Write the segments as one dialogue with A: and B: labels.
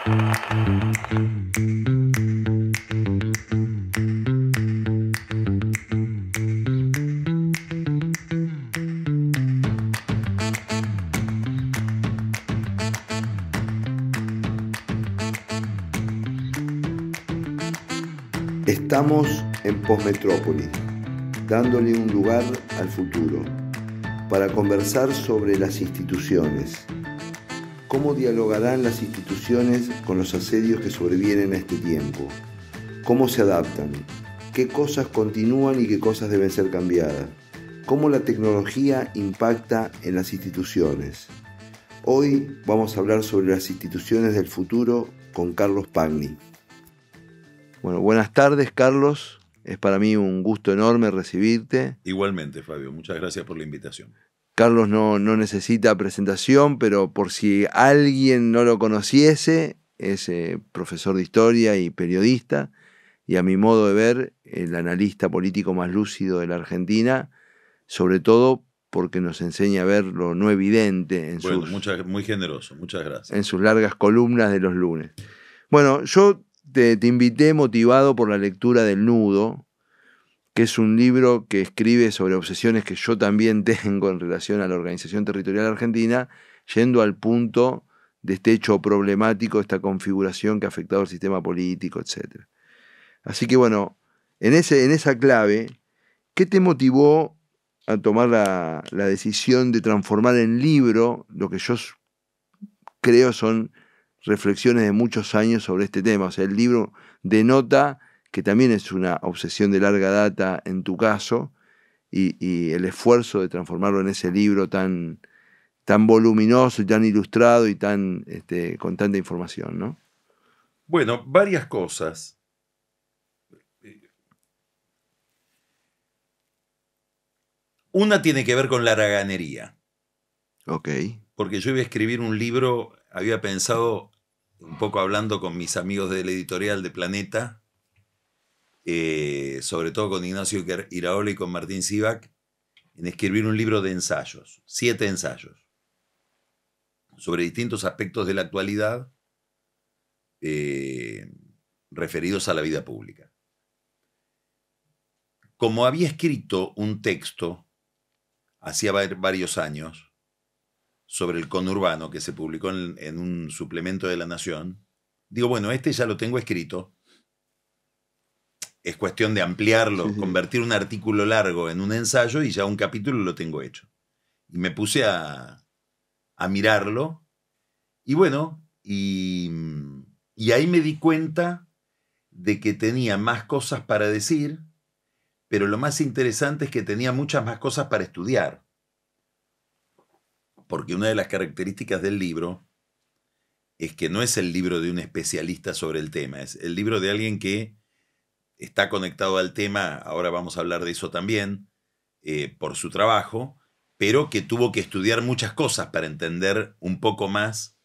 A: Estamos en Postmetrópolis, dándole un lugar al futuro, para conversar sobre las instituciones. ¿Cómo dialogarán las instituciones con los asedios que sobrevienen a este tiempo? ¿Cómo se adaptan? ¿Qué cosas continúan y qué cosas deben ser cambiadas? ¿Cómo la tecnología impacta en las instituciones? Hoy vamos a hablar sobre las instituciones del futuro con Carlos Pagni. Bueno, buenas tardes, Carlos. Es para mí un gusto enorme recibirte.
B: Igualmente, Fabio. Muchas gracias por la invitación.
A: Carlos no necesita presentación, pero por si alguien no lo conociese, es profesor de historia y periodista, y a mi modo de ver, el analista político más lúcido de la Argentina, sobre todo porque nos enseña a ver lo no evidente en
B: muy generoso, muchas gracias.
A: En sus largas columnas de los lunes. Bueno, yo te invité motivado por la lectura del Nudo, que es un libro que escribe sobre obsesiones que yo también tengo en relación a la organización territorial argentina, yendo al punto de este hecho problemático, esta configuración que ha afectado al sistema político, etc. Así que bueno, en esa clave, ¿qué te motivó a tomar la decisión de transformar en libro lo que yo creo son reflexiones de muchos años sobre este tema? O sea, el libro denota que también es una obsesión de larga data en tu caso, y el esfuerzo de transformarlo en ese libro tan voluminoso y tan ilustrado y con tanta información, ¿no?
B: Bueno, varias cosas. Una tiene que ver con la haraganería.
A: Ok.
B: Porque yo iba a escribir un libro, había pensado, un poco hablando con mis amigos de la editorial de Planeta, sobre todo con Ignacio Iraola y con Martín Sivak, en escribir un libro de ensayos, 7 ensayos, sobre distintos aspectos de la actualidad referidos a la vida pública. Como había escrito un texto hacía varios años sobre el conurbano que se publicó en un suplemento de La Nación, digo, bueno, este ya lo tengo escrito, es cuestión de ampliarlo, sí. Convertir un artículo largo en un ensayo y ya un capítulo lo tengo hecho. Y me puse a mirarlo y bueno, y ahí me di cuenta de que tenía más cosas para decir, pero lo más interesante es que tenía muchas más cosas para estudiar. Porque una de las características del libro es que no es el libro de un especialista sobre el tema, es el libro de alguien que está conectado al tema, ahora vamos a hablar de eso también, por su trabajo, pero que tuvo que estudiar muchas cosas para entender un poco más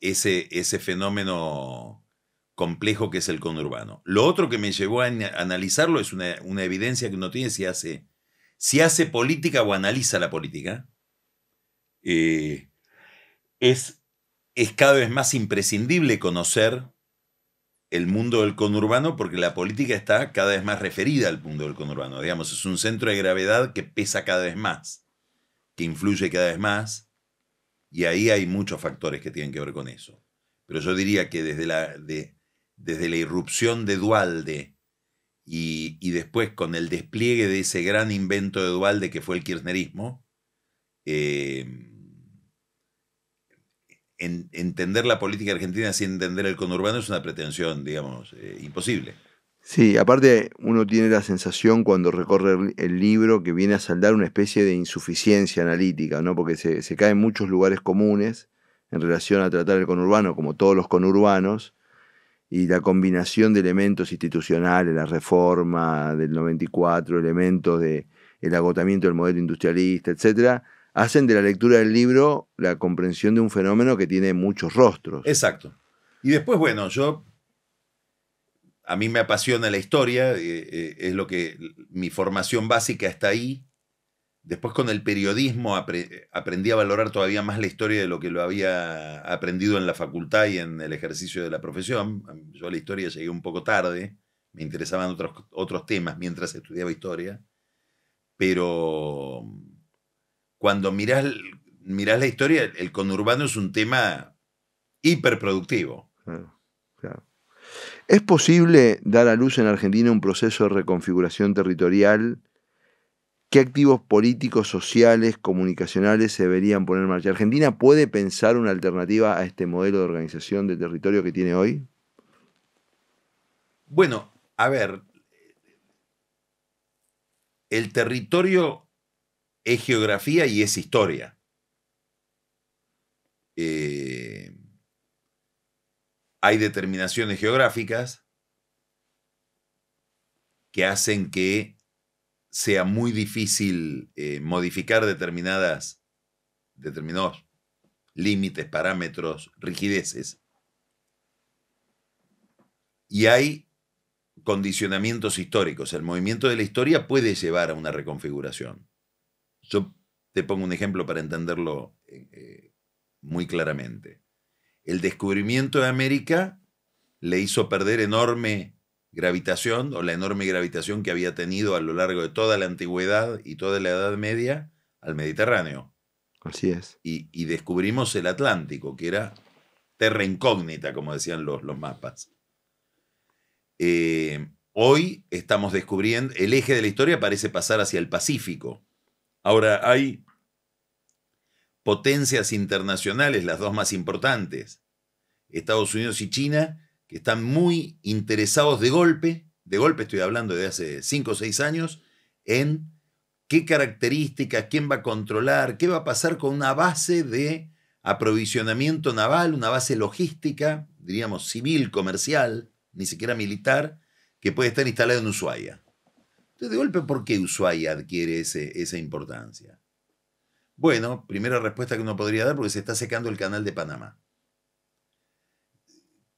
B: ese fenómeno complejo que es el conurbano. Lo otro que me llevó a analizarlo es una evidencia que uno tiene si hace política o analiza la política. Es cada vez más imprescindible conocer el mundo del conurbano porque la política está cada vez más referida al mundo del conurbano. Digamos, es un centro de gravedad que pesa cada vez más, que influye cada vez más, y ahí hay muchos factores que tienen que ver con eso. Pero yo diría que desde la irrupción de Duhalde y después con el despliegue de ese gran invento de Duhalde que fue el kirchnerismo, entender la política argentina sin entender el conurbano es una pretensión, digamos, imposible.
A: Sí, aparte uno tiene la sensación cuando recorre el libro que viene a saldar una especie de insuficiencia analítica, ¿no? Porque se caen muchos lugares comunes en relación a tratar el conurbano, como todos los conurbanos, y la combinación de elementos institucionales, la reforma del 94, elementos del agotamiento del modelo industrialista, etcétera, hacen de la lectura del libro la comprensión de un fenómeno que tiene muchos rostros.
B: Exacto. Y después, bueno, a mí me apasiona la historia, es lo que mi formación básica está ahí. Después con el periodismo aprendí a valorar todavía más la historia de lo que lo había aprendido en la facultad y en el ejercicio de la profesión. Yo a la historia llegué un poco tarde, me interesaban otros temas mientras estudiaba historia, pero cuando mirás la historia, el conurbano es un tema hiperproductivo.
A: Claro, claro. ¿Es posible dar a luz en Argentina un proceso de reconfiguración territorial? ¿Qué activos políticos, sociales, comunicacionales se deberían poner en marcha? ¿Argentina puede pensar una alternativa a este modelo de organización de territorio que tiene hoy?
B: Bueno, a ver, el territorio es geografía y es historia. Hay determinaciones geográficas que hacen que sea muy difícil modificar determinados límites, parámetros, rigideces. Y hay condicionamientos históricos. El movimiento de la historia puede llevar a una reconfiguración. Yo te pongo un ejemplo para entenderlo muy claramente. El descubrimiento de América le hizo perder enorme gravitación, o la enorme gravitación que había tenido a lo largo de toda la antigüedad y toda la Edad Media, al Mediterráneo.
A: Así es.
B: Y descubrimos el Atlántico, que era terra incógnita, como decían los mapas. Hoy estamos descubriendo, el eje de la historia parece pasar hacia el Pacífico. Ahora hay potencias internacionales, las dos más importantes, Estados Unidos y China, que están muy interesados de golpe estoy hablando de hace 5 o 6 años, en qué características, quién va a controlar, qué va a pasar con una base de aprovisionamiento naval, una base logística, diríamos civil, comercial, ni siquiera militar, que puede estar instalada en Ushuaia. Entonces, de golpe, ¿por qué Ushuaia adquiere esa importancia? Bueno, primera respuesta que uno podría dar, porque se está secando el canal de Panamá,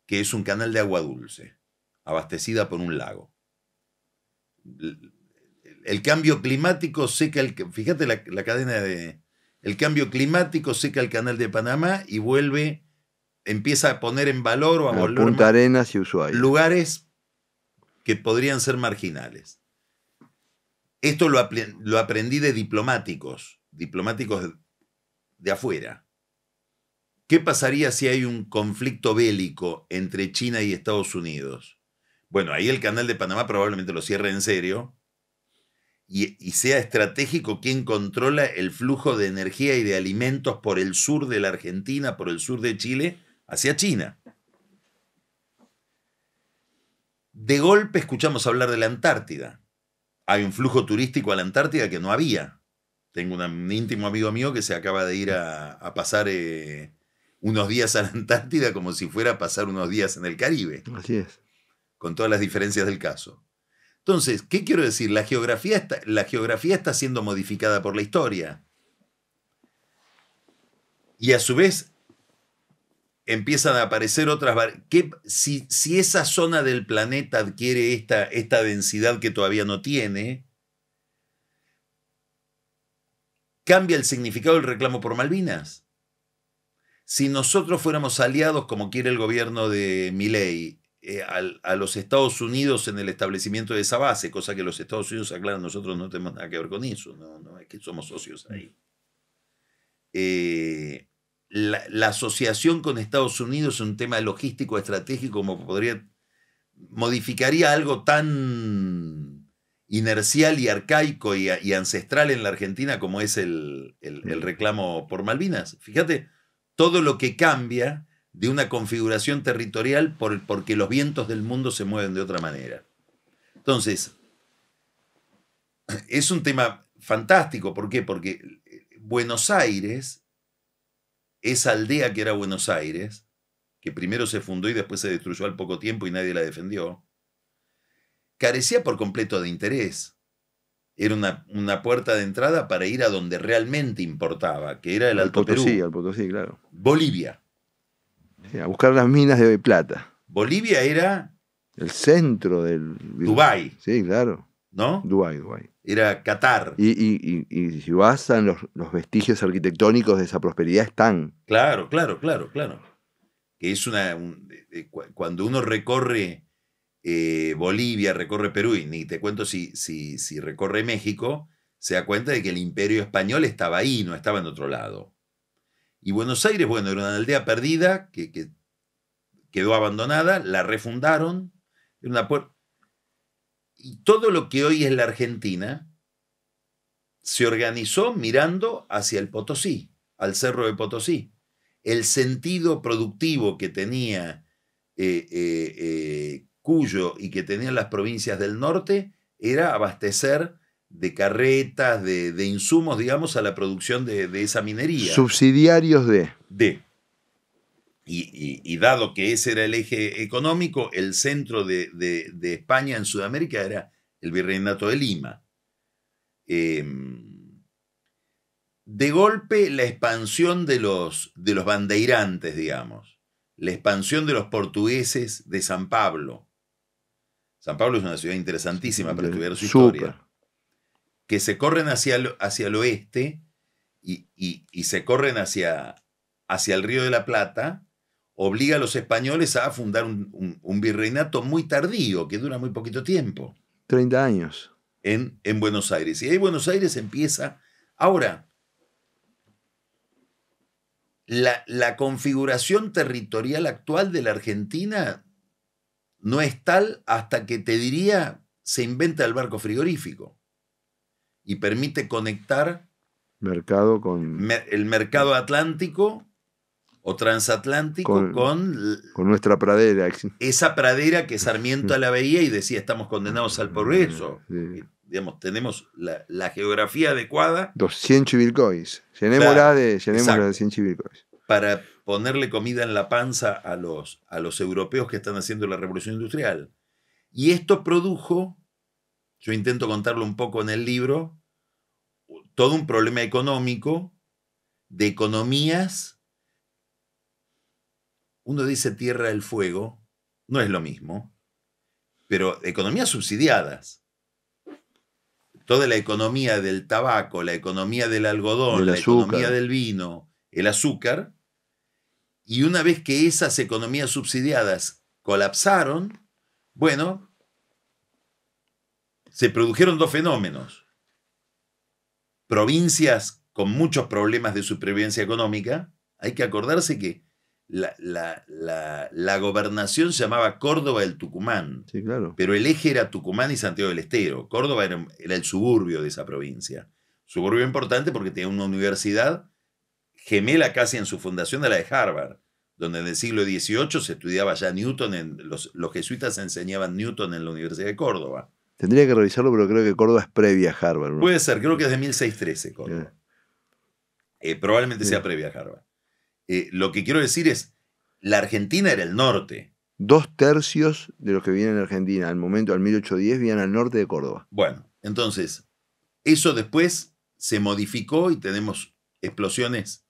B: que es un canal de agua dulce, abastecida por un lago. El cambio climático seca fíjate la cadena de... El cambio climático seca el canal de Panamá y empieza a poner en valor o a volver
A: Punta Arenas y Ushuaia.
B: Lugares que podrían ser marginales. Esto lo aprendí de diplomáticos de afuera. ¿Qué pasaría si hay un conflicto bélico entre China y Estados Unidos? Bueno, ahí el canal de Panamá probablemente lo cierre en serio y sea estratégico quien controla el flujo de energía y de alimentos por el sur de la Argentina, por el sur de Chile, hacia China. De golpe escuchamos hablar de la Antártida. Hay un flujo turístico a la Antártida que no había. Tengo un íntimo amigo mío que se acaba de ir a pasar unos días a la Antártida como si fuera a pasar unos días en el Caribe.
A: Así es.
B: Con todas las diferencias del caso. Entonces, ¿qué quiero decir? La geografía está siendo modificada por la historia. Y a su vez empiezan a aparecer otras... Si esa zona del planeta adquiere esta densidad que todavía no tiene, cambia el significado del reclamo por Malvinas. Si nosotros fuéramos aliados, como quiere el gobierno de Milei, a los Estados Unidos en el establecimiento de esa base, cosa que los Estados Unidos aclaran, nosotros no tenemos nada que ver con eso, no es que somos socios ahí. La asociación con Estados Unidos es un tema logístico estratégico como modificaría algo tan inercial y arcaico y ancestral en la Argentina como es el reclamo por Malvinas. Fíjate, todo lo que cambia de una configuración territorial porque los vientos del mundo se mueven de otra manera. Entonces, es un tema fantástico. ¿Por qué? Porque Buenos Aires, esa aldea que era Buenos Aires, que primero se fundó y después se destruyó al poco tiempo y nadie la defendió, carecía por completo de interés. Era una puerta de entrada para ir a donde realmente importaba, que era el Alto Perú.
A: Al Potosí, claro.
B: Bolivia.
A: Sí, a buscar las minas de plata.
B: Bolivia era...
A: El centro del...
B: Dubái.
A: Sí, claro.
B: ¿no?
A: Dubái.
B: Era Qatar.
A: Y si vas a los vestigios arquitectónicos de esa prosperidad están.
B: Claro. Que es cuando uno recorre Bolivia, recorre Perú, y ni te cuento si recorre México, se da cuenta de que el imperio español estaba ahí, no estaba en otro lado. Y Buenos Aires, bueno, era una aldea perdida que quedó abandonada, la refundaron, y todo lo que hoy es la Argentina se organizó mirando hacia el Potosí, al Cerro de Potosí. El sentido productivo que tenía Cuyo y que tenían las provincias del norte era abastecer de carretas, de insumos, digamos, a la producción de esa minería.
A: Subsidiarios de.
B: Y dado que ese era el eje económico, el centro de España en Sudamérica era el Virreinato de Lima. De golpe, la expansión de los bandeirantes, digamos, la expansión de los portugueses de San Pablo. San Pablo es una ciudad interesantísima para estudiar su historia. Que se corren hacia el oeste y se corren hacia el Río de la Plata, obliga a los españoles a fundar un virreinato muy tardío, que dura muy poquito tiempo.
A: 30 años.
B: En Buenos Aires. Y ahí Buenos Aires empieza. Ahora, la configuración territorial actual de la Argentina no es tal hasta que, te diría, se inventa el barco frigorífico y permite conectar el mercado atlántico o transatlántico con
A: nuestra pradera.
B: Esa pradera que Sarmiento la veía y decía, estamos condenados al progreso. Sí. Digamos, tenemos la geografía adecuada.
A: 100 chivilcois. Llenémosla de 100 chivilcois.
B: Para ponerle comida en la panza a los europeos que están haciendo la revolución industrial. Y esto produjo, yo intento contarlo un poco en el libro, todo un problema económico, de economías. Uno dice Tierra del Fuego, no es lo mismo, pero economías subsidiadas. Toda la economía del tabaco, la economía del algodón, la economía del vino, el azúcar. Y una vez que esas economías subsidiadas colapsaron, bueno, se produjeron dos fenómenos. Provincias con muchos problemas de supervivencia económica. Hay que acordarse que la gobernación se llamaba Córdoba del Tucumán.
A: Sí, claro.
B: Pero el eje era Tucumán y Santiago del Estero. Córdoba era el suburbio de esa provincia. Suburbio importante porque tenía una universidad gemela casi en su fundación de la de Harvard, donde en el siglo XVIII se estudiaba ya Newton, los jesuitas enseñaban Newton en la Universidad de Córdoba.
A: Tendría que revisarlo, pero creo que Córdoba es previa a Harvard, ¿no?
B: Puede ser, creo que es de 1613 Córdoba. Probablemente sea previa a Harvard. Lo que quiero decir es, la Argentina era el norte.
A: 2/3 de los que vienen a Argentina al 1810 vienen al norte de Córdoba.
B: Bueno, entonces, eso después se modificó y tenemos explosiones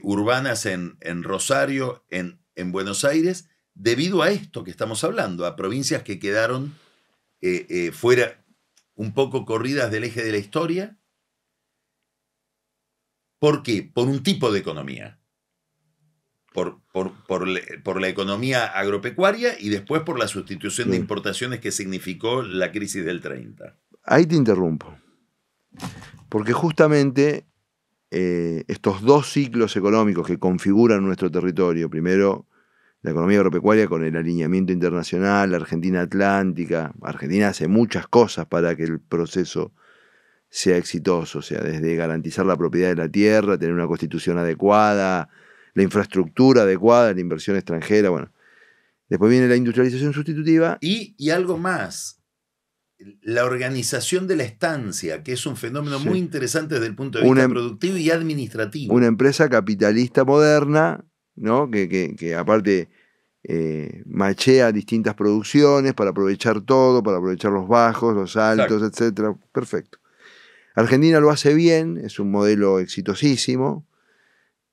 B: urbanas en Rosario, en Buenos Aires, debido a esto que estamos hablando, a provincias que quedaron fuera, un poco corridas del eje de la historia. ¿Por qué? Por un tipo de economía. Por la economía agropecuaria y después por la sustitución de importaciones que significó la crisis del 30.
A: Ahí te interrumpo. Porque justamente estos dos ciclos económicos que configuran nuestro territorio, primero la economía agropecuaria con el alineamiento internacional, la Argentina Atlántica. Argentina hace muchas cosas para que el proceso sea exitoso, o sea, desde garantizar la propiedad de la tierra, tener una constitución adecuada, la infraestructura adecuada, la inversión extranjera, bueno. Después viene la industrialización sustitutiva.
B: Y algo más, la organización de la estancia, que es un fenómeno muy interesante desde el punto de vista productivo y administrativo.
A: Una empresa capitalista moderna, ¿no? que aparte machea distintas producciones para aprovechar todo, para aprovechar los bajos, los altos, etc. Perfecto. Argentina lo hace bien, es un modelo exitosísimo.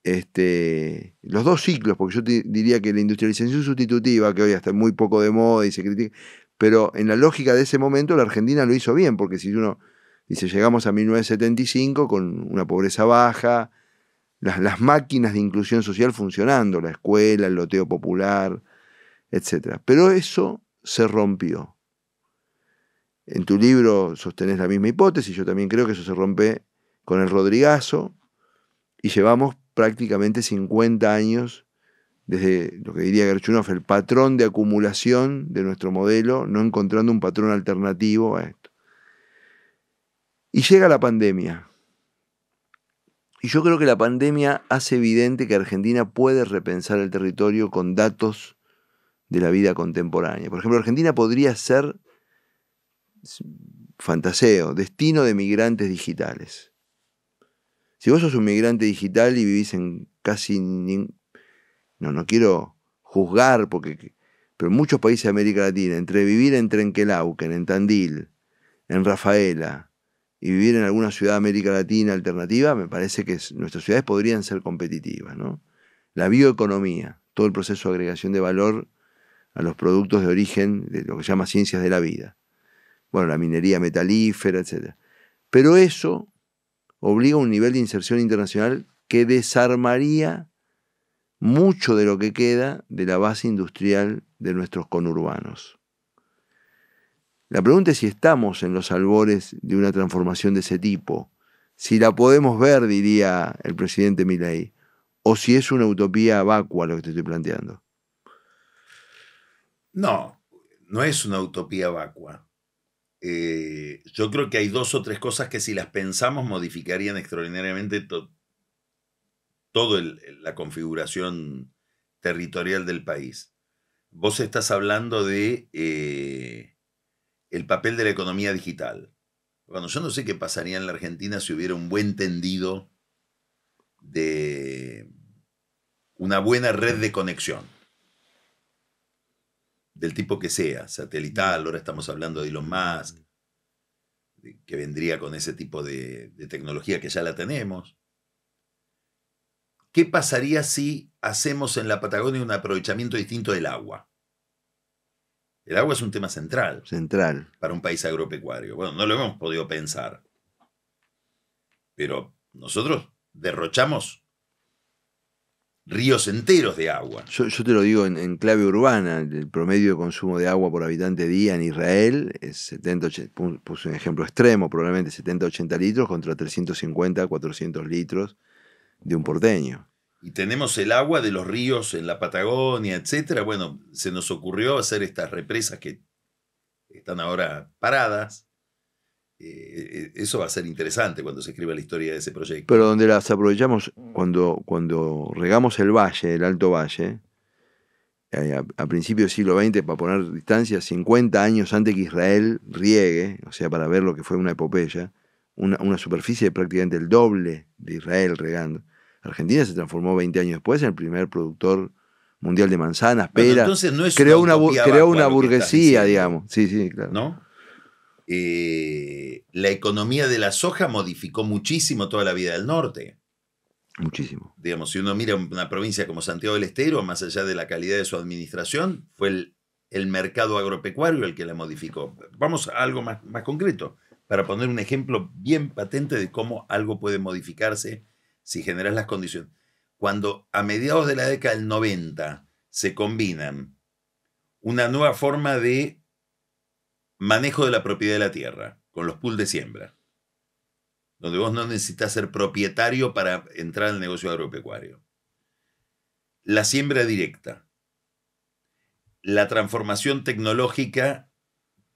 A: Los dos ciclos, porque yo diría que la industrialización sustitutiva, que hoy está muy poco de moda y se critica, Pero en la lógica de ese momento la Argentina lo hizo bien, porque si uno dice, llegamos a 1975 con una pobreza baja, las máquinas de inclusión social funcionando, la escuela, el loteo popular, etc. Pero eso se rompió. En tu libro sostenés la misma hipótesis, yo también creo que eso se rompe con el Rodrigazo, y llevamos prácticamente 50 años desde lo que diría Gerchunov, el patrón de acumulación de nuestro modelo, no encontrando un patrón alternativo a esto. Y llega la pandemia. Y yo creo que la pandemia hace evidente que Argentina puede repensar el territorio con datos de la vida contemporánea. Por ejemplo, Argentina podría ser, fantaseo, destino de migrantes digitales. Si vos sos un migrante digital y vivís en casi... No quiero juzgar, pero en muchos países de América Latina, entre vivir en Trenquelauquen, en Tandil, en Rafaela, y vivir en alguna ciudad de América Latina alternativa, me parece que nuestras ciudades podrían ser competitivas, ¿no? La bioeconomía, todo el proceso de agregación de valor a los productos de origen de lo que se llama ciencias de la vida. Bueno, la minería metalífera, etc. Pero eso obliga a un nivel de inserción internacional que desarmaría mucho de lo que queda de la base industrial de nuestros conurbanos. La pregunta es si estamos en los albores de una transformación de ese tipo, si la podemos ver, diría el presidente Milei, o si es una utopía vacua lo que te estoy planteando.
B: No es una utopía vacua. Yo creo que hay 2 o 3 cosas que si las pensamos modificarían extraordinariamente toda la configuración territorial del país. Vos estás hablando de el papel de la economía digital. Bueno, yo no sé qué pasaría en la Argentina si hubiera un buen tendido de una buena red de conexión, del tipo que sea, satelital, ahora estamos hablando de Elon Musk, que vendría con ese tipo de tecnología que ya la tenemos. ¿Qué pasaría si hacemos en la Patagonia un aprovechamiento distinto del agua? El agua es un tema central para un país agropecuario. Bueno, no lo hemos podido pensar, pero nosotros derrochamos ríos enteros de agua.
A: Yo te lo digo en clave urbana, el promedio de consumo de agua por habitante día en Israel es 70-80, puse un ejemplo extremo, probablemente 70-80 litros contra 350-400 litros de un porteño.
B: Y tenemos el agua de los ríos en la Patagonia, etcétera. Bueno, se nos ocurrió hacer estas represas que están ahora paradas. Eso va a ser interesante cuando se escriba la historia de ese proyecto.
A: Pero donde las aprovechamos cuando regamos el valle, el Alto Valle, a principios del siglo XX, para poner distancia, 50 años antes que Israel riegue, o sea, para ver lo que fue una epopeya, una superficie de prácticamente el doble de Israel regando. Argentina se transformó 20 años después en el primer productor mundial de manzanas, peras.
B: Entonces no es
A: creó una burguesía, digamos. Sí, claro.
B: ¿No? La economía de la soja modificó muchísimo toda la vida del norte.
A: Muchísimo.
B: Digamos, si uno mira una provincia como Santiago del Estero, más allá de la calidad de su administración, fue el mercado agropecuario el que la modificó. Vamos a algo más concreto, para poner un ejemplo bien patente de cómo algo puede modificarse si generas las condiciones. Cuando a mediados de la década del 90 se combinan una nueva forma de manejo de la propiedad de la tierra con los pools de siembra, donde vos no necesitas ser propietario para entrar al negocio agropecuario, la siembra directa, la transformación tecnológica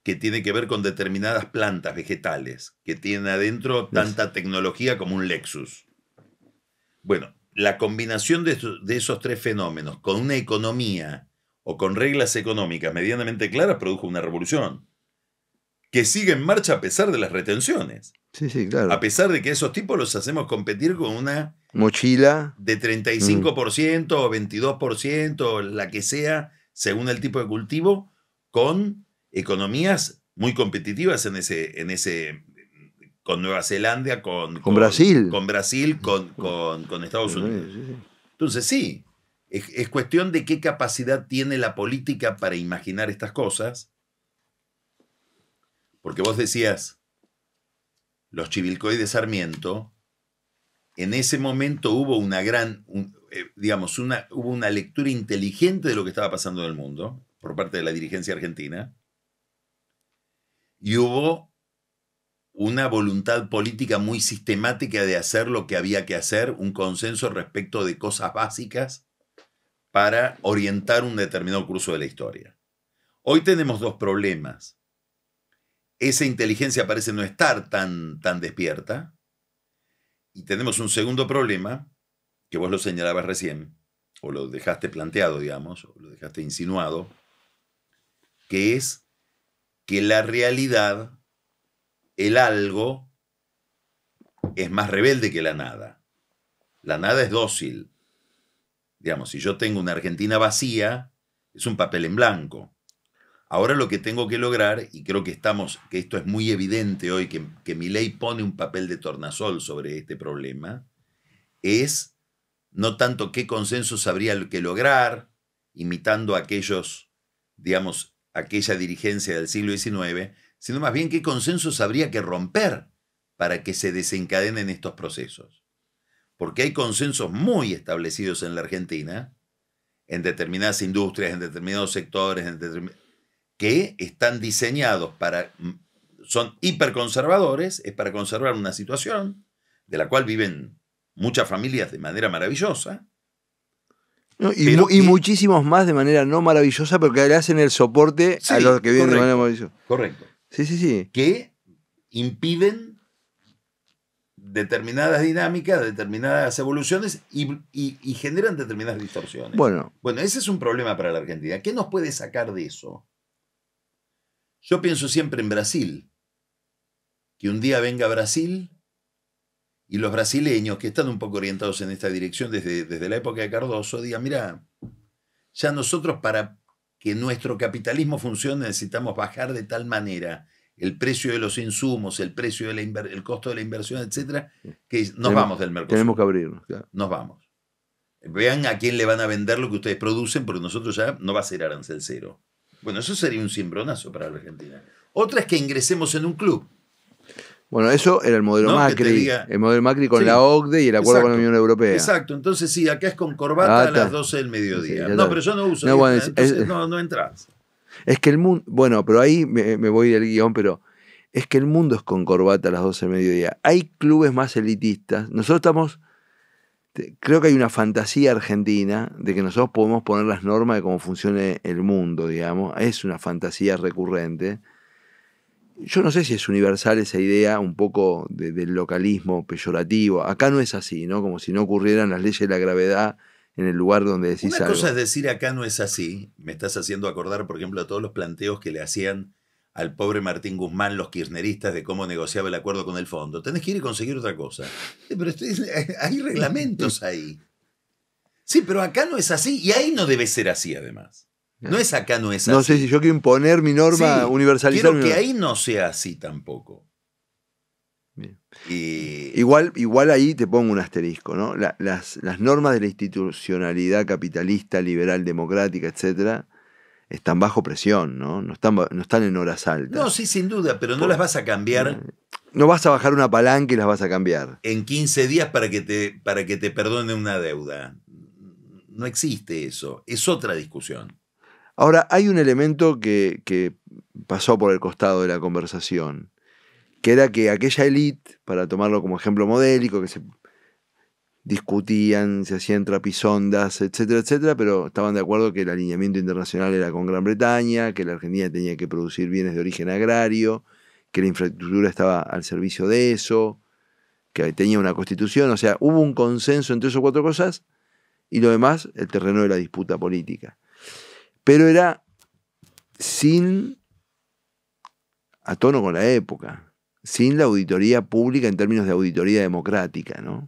B: que tiene que ver con determinadas plantas vegetales que tienen adentro tanta tecnología como un Lexus. Bueno, la combinación de esos 3 fenómenos con una economía o con reglas económicas medianamente claras produjo una revolución que sigue en marcha a pesar de las retenciones.
A: Sí, claro.
B: A pesar de que esos tipos los hacemos competir con una
A: mochila
B: de 35% o 22%, la que sea, según el tipo de cultivo, con economías muy competitivas en ese con Nueva Zelanda, con
A: Brasil.
B: Con Brasil, con Estados Unidos.
A: Sí.
B: Entonces sí, es cuestión de qué capacidad tiene la política para imaginar estas cosas Porque vos decías, los Chivilcoy de Sarmiento, en ese momento hubo una gran, hubo una lectura inteligente de lo que estaba pasando en el mundo por parte de la dirigencia argentina, y hubo una voluntad política muy sistemática de hacer lo que había que hacer, un consenso respecto de cosas básicas para orientar un determinado curso de la historia. Hoy tenemos dos problemas. Esa inteligencia parece no estar tan despierta, y tenemos un segundo problema, que vos lo señalabas recién, o lo dejaste planteado, digamos, o lo dejaste insinuado, que es que la realidad, el algo, es más rebelde que la nada. La nada es dócil. Digamos, si yo tengo una Argentina vacía, es un papel en blanco. Ahora lo que tengo que lograr, y creo que esto es muy evidente hoy, que Milei pone un papel de tornasol sobre este problema, es no tanto qué consensos habría que lograr, imitando a aquellos, digamos, aquella dirigencia del siglo XIX, sino más bien qué consensos habría que romper para que se desencadenen estos procesos. Porque hay consensos muy establecidos en la Argentina, en determinadas industrias, en determinados sectores, que están diseñados son hiperconservadores, es para conservar una situación de la cual viven muchas familias de manera maravillosa.
A: No, y muchísimos más de manera no maravillosa, pero que le hacen el soporte a los que viven de manera maravillosa.
B: Correcto.
A: Sí.
B: Que impiden determinadas dinámicas, determinadas evoluciones y generan determinadas distorsiones.
A: Bueno,
B: ese es un problema para la Argentina. ¿Qué nos puede sacar de eso? Yo pienso siempre en Brasil. Que un día venga Brasil y los brasileños, que están un poco orientados en esta dirección desde la época de Cardoso, digan, mira, ya nosotros para que nuestro capitalismo funcione necesitamos bajar de tal manera el precio de los insumos, el precio el costo de la inversión, etcétera, que vamos del Mercosur.
A: Tenemos que abrirnos, claro.
B: Nos vamos. Vean a quién le van a vender lo que ustedes producen, porque nosotros ya no va a ser arancel cero. Bueno, eso sería un cimbronazo para la Argentina. Otra es que ingresemos en un club.
A: Bueno, eso era el modelo Macri. El modelo Macri con la OCDE y el acuerdo con la Unión Europea.
B: Exacto. Entonces, sí, acá es con corbata a las 12 del mediodía. Sí, pero yo no uso. No entras.
A: Es que el mundo. Bueno, pero ahí me voy del guión, pero es que el mundo es con corbata a las 12 del mediodía. Hay clubes más elitistas. Nosotros estamos. Creo que hay una fantasía argentina de que nosotros podemos poner las normas de cómo funcione el mundo, digamos. Es una fantasía recurrente. Yo no sé si es universal esa idea un poco del localismo peyorativo. Acá no es así, ¿no? Como si no ocurrieran las leyes de la gravedad en el lugar donde decís algo.
B: Una cosa es decir acá no es así. Me estás haciendo acordar, por ejemplo, a todos los planteos que le hacían al pobre Martín Guzmán los kirchneristas de cómo negociaba el acuerdo con el fondo. Tenés que ir y conseguir otra cosa. Pero hay reglamentos ahí. Sí, pero acá no es así. Y ahí no debe ser así, además. No es acá, no es así.
A: No sé si yo quiero imponer mi norma, universalizar.
B: Quiero que ahí no sea así tampoco.
A: Bien. Igual ahí te pongo un asterisco, ¿no? Las normas de la institucionalidad capitalista, liberal, democrática, etcétera, están bajo presión, ¿no? No están en horas altas.
B: No, sí, sin duda, pero no las vas a cambiar.
A: No vas a bajar una palanca y las vas a cambiar.
B: En 15 días para que te perdone una deuda. No existe eso. Es otra discusión.
A: Ahora, hay un elemento que pasó por el costado de la conversación, que era que aquella élite, para tomarlo como ejemplo modélico, que se discutían, se hacían trapisondas, etcétera, etcétera, pero estaban de acuerdo que el alineamiento internacional era con Gran Bretaña, que la Argentina tenía que producir bienes de origen agrario, que la infraestructura estaba al servicio de eso, que tenía una constitución, o sea, hubo un consenso en 3 o 4 cosas, y lo demás, el terreno de la disputa política. Pero era a tono con la época, sin la auditoría pública en términos de auditoría democrática, ¿no?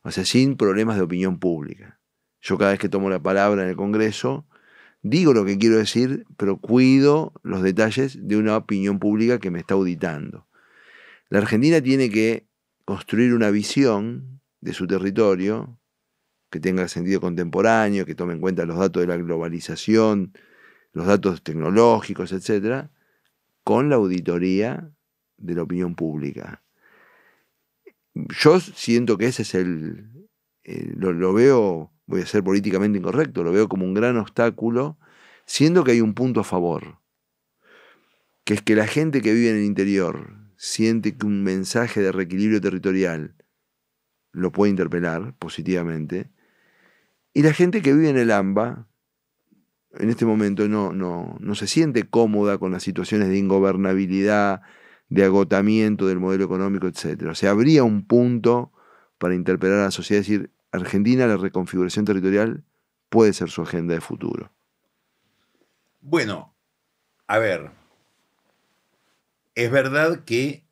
A: O sea, sin problemas de opinión pública. Yo cada vez que tomo la palabra en el Congreso, digo lo que quiero decir, pero cuido los detalles de una opinión pública que me está auditando. La Argentina tiene que construir una visión de su territorio que tenga sentido contemporáneo, que tome en cuenta los datos de la globalización, los datos tecnológicos, etc. con la auditoría de la opinión pública. Yo siento que ese es lo veo, voy a ser políticamente incorrecto, lo veo como un gran obstáculo, siendo que hay un punto a favor, que es que la gente que vive en el interior siente que un mensaje de reequilibrio territorial lo puede interpelar positivamente, y la gente que vive en el AMBA en este momento no se siente cómoda con las situaciones de ingobernabilidad, de agotamiento del modelo económico, etc. O sea, habría un punto para interpelar a la sociedad y decir, Argentina, la reconfiguración territorial puede ser su agenda de futuro.
B: Bueno, a ver, es verdad que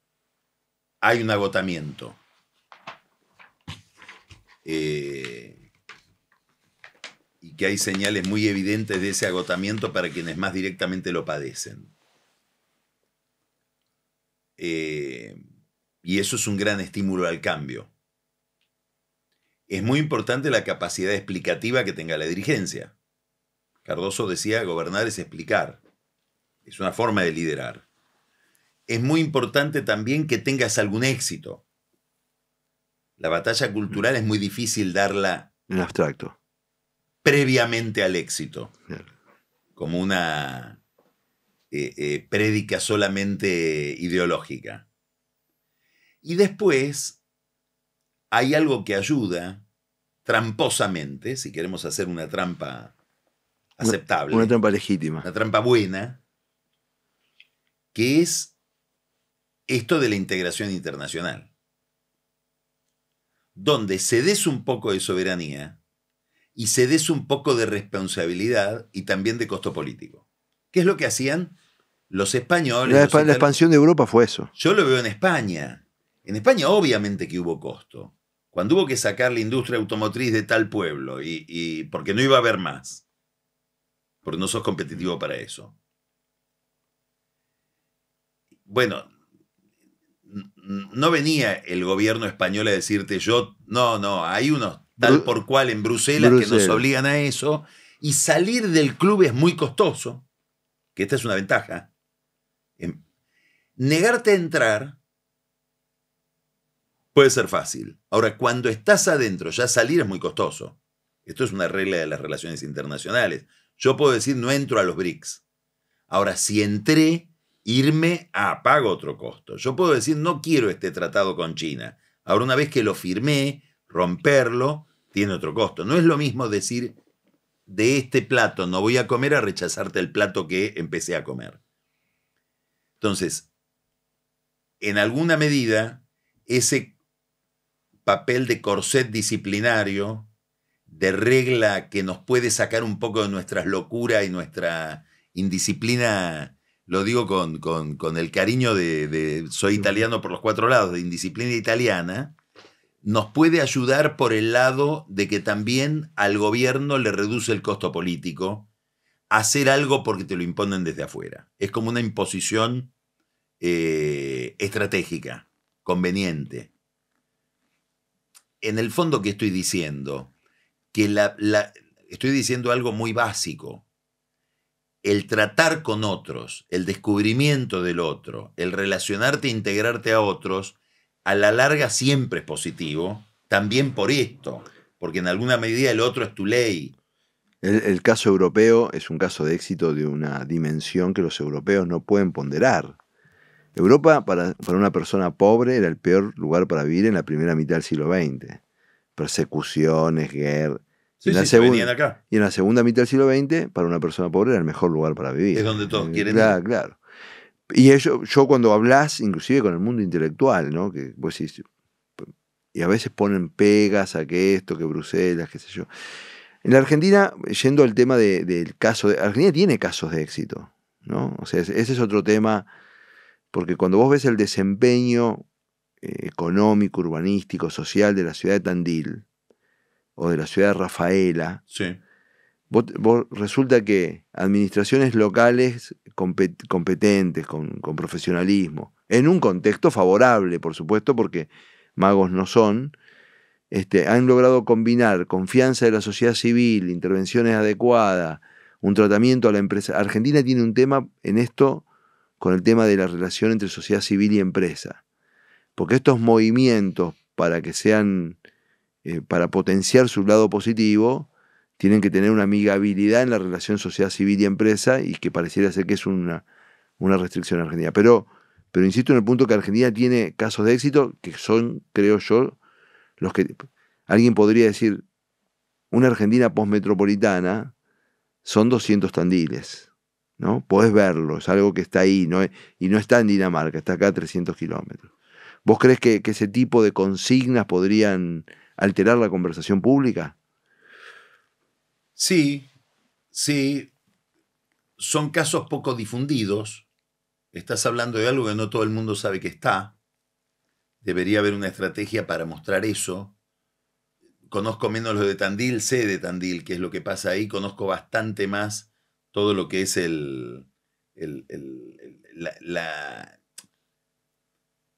B: hay un agotamiento. Y que hay señales muy evidentes de ese agotamiento para quienes más directamente lo padecen. Y eso es un gran estímulo al cambio. Es muy importante la capacidad explicativa que tenga la dirigencia. Cardoso decía, gobernar es explicar. Es una forma de liderar. Es muy importante también que tengas algún éxito. La batalla cultural es muy difícil darla
A: en abstracto,
B: previamente al éxito,
A: claro,
B: como una prédica solamente ideológica. Y después hay algo que ayuda tramposamente, si queremos hacer una trampa aceptable,
A: una trampa legítima,
B: una trampa buena, que es esto de la integración internacional, donde cedes un poco de soberanía y cedes un poco de responsabilidad y también de costo político. ¿Qué es lo que hacían los españoles?
A: La expansión de Europa fue eso.
B: Yo lo veo en España. En España obviamente que hubo costo. Cuando hubo que sacar la industria automotriz de tal pueblo, y porque no iba a haber más, porque no sos competitivo para eso. Bueno, no venía el gobierno español a decirte no, hay unos tal por cual en Bruselas que nos obligan a eso, y salir del club es muy costoso, que esta es una ventaja. Negarte a entrar puede ser fácil. Ahora, cuando estás adentro, ya salir es muy costoso. Esto es una regla de las relaciones internacionales. Yo puedo decir, no entro a los BRICS. Ahora, si entré, irme, pago otro costo. Yo puedo decir, no quiero este tratado con China. Ahora, una vez que lo firmé, romperlo, tiene otro costo. No es lo mismo decir, de este plato no voy a comer, a rechazarte el plato que empecé a comer. Entonces, en alguna medida, ese papel de corset disciplinario, de regla que nos puede sacar un poco de nuestras locuras y nuestra indisciplina, lo digo con el cariño de soy italiano por los 4 lados, de indisciplina italiana, nos puede ayudar por el lado de que también al gobierno le reduce el costo político hacer algo porque te lo imponen desde afuera. Es como una imposición estratégica, conveniente. En el fondo, ¿qué estoy diciendo? Que estoy diciendo algo muy básico. El tratar con otros, el descubrimiento del otro, el relacionarte e integrarte a otros, a la larga siempre es positivo, también por esto, porque en alguna medida el otro es tu ley.
A: El caso europeo es un caso de éxito de una dimensión que los europeos no pueden ponderar. Europa, para una persona pobre, era el peor lugar para vivir en la primera mitad del siglo XX. Persecuciones, guerra.
B: Sí, venían acá.
A: Y en la segunda mitad del siglo XX, para una persona pobre, era el mejor lugar para vivir.
B: Es donde todos quieren
A: ir. Claro. Y yo cuando hablas, inclusive con el mundo intelectual, ¿no? Que vos decís, y a veces ponen pegas a que esto, que Bruselas, qué sé yo. En la Argentina, yendo al tema del caso, Argentina tiene casos de éxito, ¿no? O sea, ese es otro tema, porque cuando vos ves el desempeño económico, urbanístico, social de la ciudad de Tandil o de la ciudad de Rafaela,
B: sí,
A: vos resulta que administraciones locales competentes, con profesionalismo, en un contexto favorable, por supuesto, porque magos no son, han logrado combinar confianza de la sociedad civil, intervenciones adecuadas, un tratamiento a la empresa. Argentina tiene un tema en esto con el tema de la relación entre sociedad civil y empresa. Porque estos movimientos, para que sean, para potenciar su lado positivo, tienen que tener una amigabilidad en la relación sociedad civil y empresa, y que pareciera ser que es una restricción en Argentina. Pero insisto en el punto que Argentina tiene casos de éxito que son, creo yo, los que alguien podría decir, una Argentina postmetropolitana son 200 Tandiles, ¿no? Podés verlo, es algo que está ahí, ¿no? Y no está en Dinamarca, está acá a 300 kilómetros. ¿Vos crees que ese tipo de consignas podrían alterar la conversación pública?
B: Sí, sí, son casos poco difundidos. Estás hablando de algo que no todo el mundo sabe que está. Debería haber una estrategia para mostrar eso. Conozco menos lo de Tandil, sé de Tandil, qué es lo que pasa ahí. Conozco bastante más todo lo que es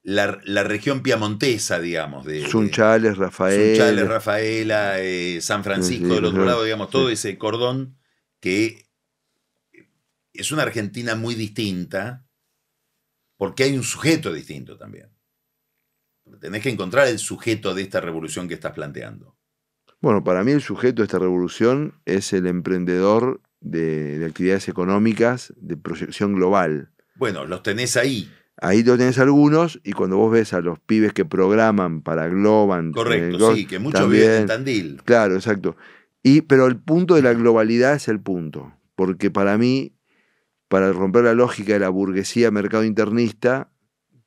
B: la región piamontesa, digamos.
A: Sunchales,
B: Sunchales,
A: Rafael.
B: Rafaela, San Francisco
A: Sí,
B: del otro lado, digamos, todo
A: sí.
B: ese cordón que es una Argentina muy distinta, porque hay un sujeto distinto también. Tenés que encontrar el sujeto de esta revolución que estás planteando.
A: Bueno, para mí el sujeto de esta revolución es el emprendedor de actividades económicas de proyección global.
B: Bueno, los tenés ahí.
A: Ahí lo tenés algunos, y cuando vos ves a los pibes que programan para Globant,
B: Correcto, sí, que muchos
A: también,
B: viven en Tandil.
A: Claro, exacto. Pero el punto de la globalidad es el punto, porque para mí, para romper la lógica de la burguesía mercado internista,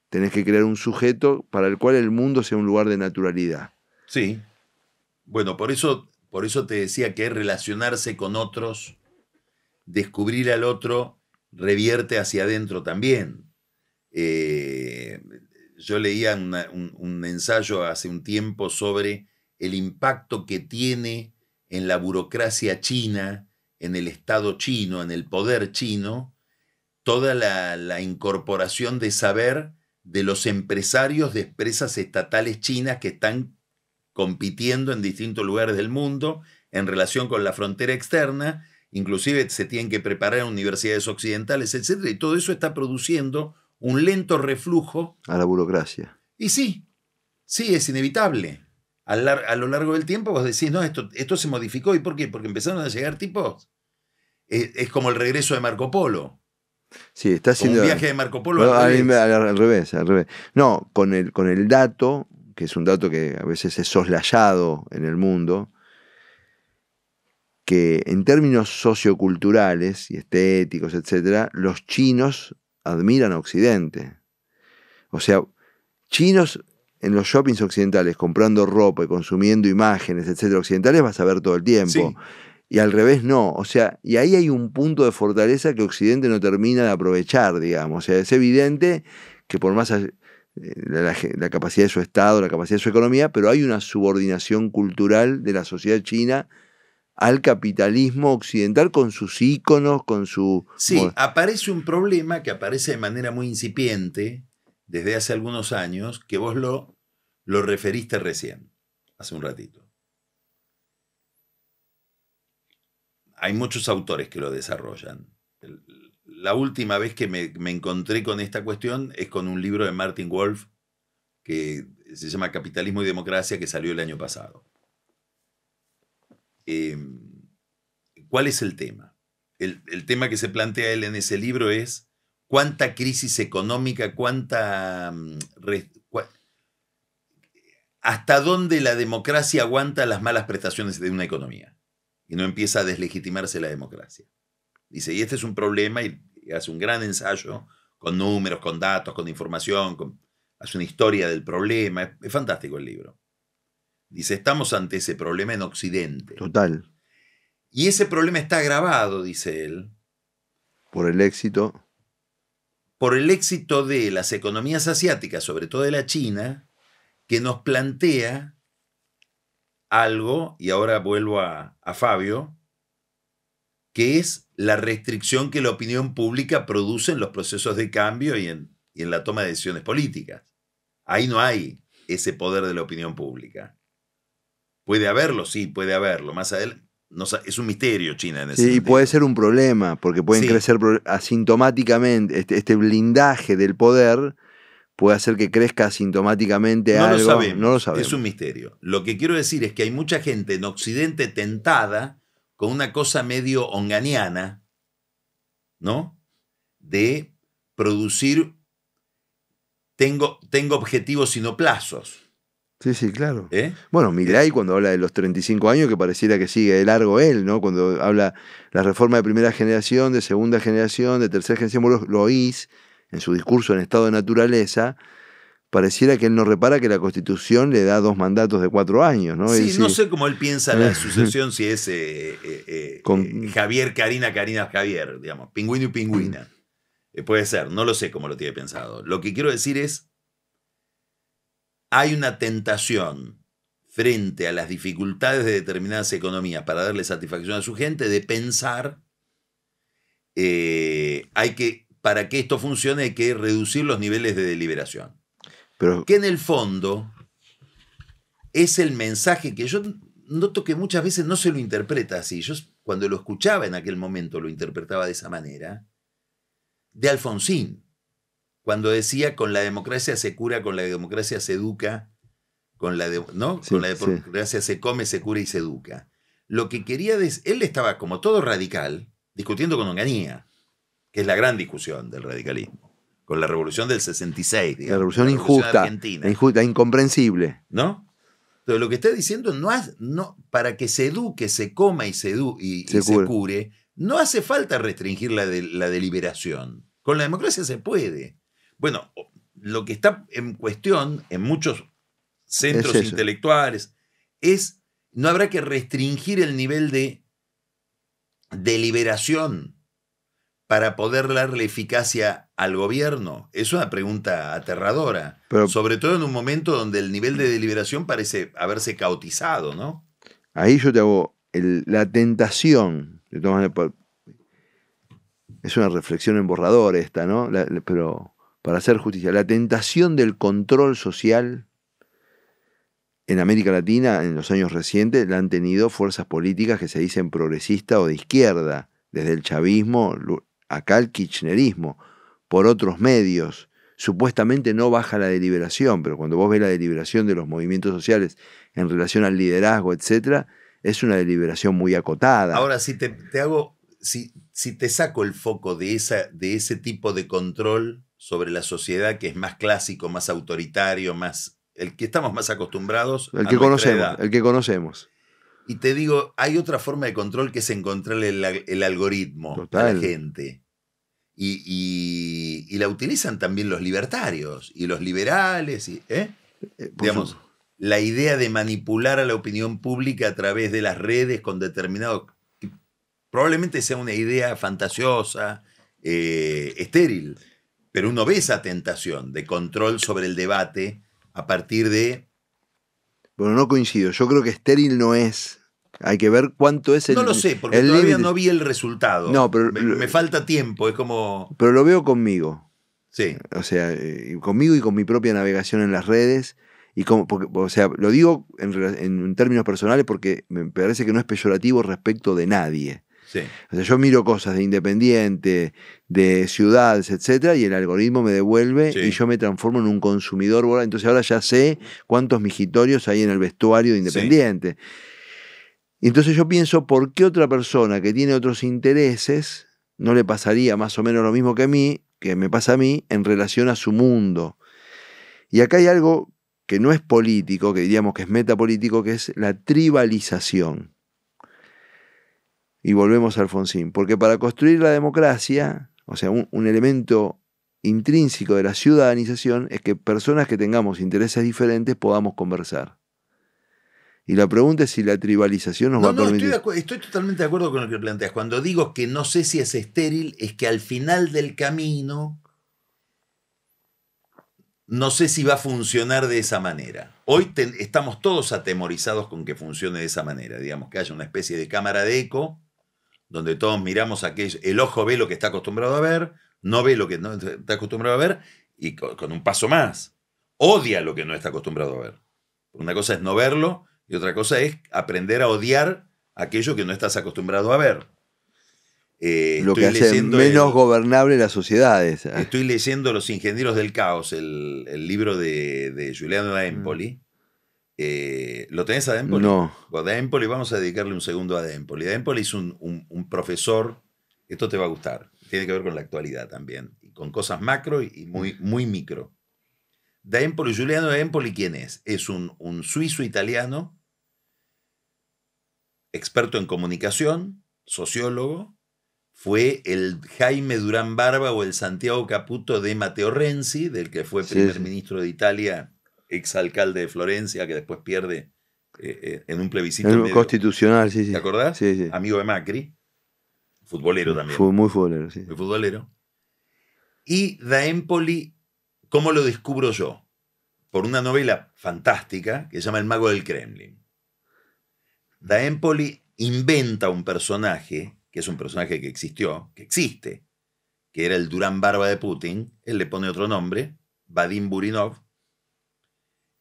A: tenés que crear un sujeto para el cual el mundo sea un lugar de naturalidad.
B: Sí. Bueno, por eso te decía que relacionarse con otros, descubrir al otro, revierte hacia adentro también. Yo leía un ensayo hace un tiempo sobre el impacto que tiene en la burocracia china, en el Estado chino, en el poder chino, toda la incorporación de saber de los empresarios de empresas estatales chinas que están compitiendo en distintos lugares del mundo en relación con la frontera externa, inclusive se tienen que preparar en universidades occidentales, etc. Y todo eso está produciendo un lento reflujo
A: a la burocracia.
B: Y sí, es inevitable. A lo largo del tiempo vos decís, no, esto se modificó. ¿Y por qué? Porque empezaron a llegar tipos. Es como el regreso de Marco Polo.
A: Sí, está haciendo
B: un viaje de Marco Polo al
A: revés. Al revés. No, con el dato, que es un dato que a veces es soslayado en el mundo, que en términos socioculturales y estéticos, etcétera, los chinos admiran a Occidente. O sea, chinos en los shoppings occidentales comprando ropa y consumiendo imágenes, etcétera, occidentales vas a ver todo el tiempo.
B: Sí.
A: Y al revés no. O sea, y ahí hay un punto de fortaleza que Occidente no termina de aprovechar, digamos. O sea, es evidente que por más la capacidad de su Estado, la capacidad de su economía, pero hay una subordinación cultural de la sociedad china al capitalismo occidental con sus íconos, con su...
B: Sí, aparece un problema que aparece de manera muy incipiente desde hace algunos años, que vos lo referiste recién, hace un ratito. Hay muchos autores que lo desarrollan. La última vez que me encontré con esta cuestión es con un libro de Martin Wolf que se llama Capitalismo y Democracia, que salió el año pasado. ¿Cuál es el tema? El tema que se plantea él en ese libro es cuánta crisis económica, hasta dónde la democracia aguanta las malas prestaciones de una economía y no empieza a deslegitimarse la democracia. Dice, y este es un problema, y hace un gran ensayo con números, con datos, con información, hace una historia del problema. Es fantástico el libro. Dice, estamos ante ese problema en Occidente.
A: Total.
B: Y ese problema está agravado, dice él.
A: Por el éxito.
B: Por el éxito de las economías asiáticas, sobre todo de la China, que nos plantea algo, y ahora vuelvo a Fabio, que es la restricción que la opinión pública produce en los procesos de cambio y en la toma de decisiones políticas. Ahí no hay ese poder de la opinión pública. ¿Puede haberlo? Sí, puede haberlo. Más adelante, es un misterio China en ese
A: Sí, y
B: sentido.
A: puede ser un problema, porque pueden
B: Sí.
A: crecer asintomáticamente. Este blindaje del poder puede hacer que crezca asintomáticamente
B: No
A: algo.
B: lo sabemos,
A: No lo sabemos.
B: es un misterio. Lo que quiero decir es que hay mucha gente en Occidente tentada con una cosa medio onganiana, ¿no? De producir, tengo objetivos y no plazos.
A: Sí, sí, claro.
B: ¿Eh?
A: Bueno, Milei cuando habla de los 35 años, que pareciera que sigue de largo él, ¿no? Cuando habla la reforma de primera generación, de segunda generación, de tercera generación, vos lo oís en su discurso en estado de naturaleza, pareciera que él no repara que la Constitución le da 2 mandatos de 4 años, ¿no? Es
B: Sí, no
A: decir,
B: sé cómo él piensa la sucesión, si es
A: con-
B: Javier, Karina, Karina, Javier, digamos, pingüino y pingüina. Puede ser, no lo sé cómo lo tiene pensado. Lo que quiero decir es, hay una tentación frente a las dificultades de determinadas economías para darle satisfacción a su gente de pensar, para que esto funcione hay que reducir los niveles de deliberación.
A: pero
B: Que en el fondo es el mensaje que yo noto que muchas veces no se lo interpreta así. Yo cuando lo escuchaba en aquel momento lo interpretaba de esa manera. De Alfonsín, cuando decía con la democracia se cura, con la democracia se educa, ¿no?
A: sí,
B: Con la
A: sí.
B: democracia se come, se cura y se educa. Lo que quería decir, él estaba como todo radical, discutiendo con onganía, que es la gran discusión del radicalismo, con la revolución del 66, digamos,
A: La revolución injusta,
B: argentina,
A: injusta, incomprensible.
B: ¿no? Entonces, lo que está diciendo para que se eduque, se coma y se cure, no hace falta restringir la deliberación. Con la democracia se puede. Bueno, lo que está en cuestión en muchos centros intelectuales es, no habrá que restringir el nivel de deliberación para poder darle eficacia al gobierno. Es una pregunta aterradora,
A: pero,
B: sobre todo en un momento donde el nivel de deliberación parece haberse caotizado, ¿no?
A: Ahí yo te hago la tentación, es una reflexión en borrador esta, ¿no? Pero para hacer justicia, la tentación del control social en América Latina en los años recientes la han tenido fuerzas políticas que se dicen progresistas o de izquierda, desde el chavismo acá el kirchnerismo, por otros medios. Supuestamente no baja la deliberación, pero cuando vos ves la deliberación de los movimientos sociales en relación al liderazgo, etcétera, es una deliberación muy acotada.
B: Ahora, si te saco el foco de ese tipo de control sobre la sociedad que es más clásico, más autoritario, más el que estamos más acostumbrados
A: el que conocemos.
B: Y te digo, hay otra forma de control que es encontrarle el algoritmo
A: Total.
B: a la gente. Y la utilizan también los libertarios y los liberales. Digamos, la idea de manipular a la opinión pública a través de las redes con determinados... Probablemente sea una idea fantasiosa, estéril, pero uno ve esa tentación de control sobre el debate a partir de...
A: Bueno, no coincido. Yo creo que estéril no es. Hay que ver cuánto es el...
B: No lo sé, porque todavía no vi el resultado.
A: No, pero
B: me falta tiempo, es como...
A: Pero lo veo conmigo.
B: Sí.
A: O sea, conmigo y con mi propia navegación en las redes. O sea, lo digo en términos personales porque me parece que no es peyorativo respecto de nadie.
B: Sí.
A: O sea, yo miro cosas de Independiente, de ciudades, etcétera, y el algoritmo me devuelve y yo me transformo en un consumidor. Entonces ahora ya sé cuántos mijitorios hay en el vestuario de Independiente. Y entonces yo pienso, ¿por qué otra persona que tiene otros intereses no le pasaría más o menos lo mismo que a mí, que me pasa a mí, en relación a su mundo? Y acá hay algo que no es político, que diríamos que es metapolítico, que es la tribalización. Y volvemos a Alfonsín, porque para construir la democracia, o sea, un elemento intrínseco de la ciudadanización es que personas que tengamos intereses diferentes podamos conversar. Y la pregunta es si la tribalización nos va a permitir...
B: Estoy totalmente de acuerdo con lo que planteas. Cuando digo que no sé si es estéril, es que al final del camino no sé si va a funcionar de esa manera. Hoy estamos todos atemorizados con que funcione de esa manera. Digamos, que haya una especie de cámara de eco donde todos miramos aquello. El ojo ve lo que está acostumbrado a ver, no ve lo que no está acostumbrado a ver, y con un paso más, odia lo que no está acostumbrado a ver. Una cosa es no verlo, y otra cosa es aprender a odiar aquello que no estás acostumbrado a ver.
A: Lo que hace menos gobernable las sociedades.
B: Estoy leyendo Los Ingenieros del Caos, el libro de Giuliano da Empoli. ¿Lo tenés a da Empoli?
A: No.
B: Bueno, da Empoli, vamos a dedicarle un segundo a da Empoli. Da Empoli es un profesor, esto te va a gustar, tiene que ver con la actualidad también, y con cosas macro y muy micro. Da Empoli, Giuliano da Empoli, ¿quién es? Es un suizo italiano, experto en comunicación, sociólogo. Fue el Jaime Durán Barba o el Santiago Caputo de Matteo Renzi, del que fue primer ministro de Italia, exalcalde de Florencia, que después pierde en un plebiscito medio
A: constitucional, sí.
B: ¿Te acordás?
A: Sí.
B: Amigo de Macri, futbolero también.
A: Fue muy futbolero, sí.
B: Muy futbolero. Y da Empoli, ¿cómo lo descubro yo? Por una novela fantástica que se llama El Mago del Kremlin. Da Empoli inventa un personaje, que es un personaje que existió, que existe, que era el Durán Barba de Putin. Él le pone otro nombre, Vadim Burinov,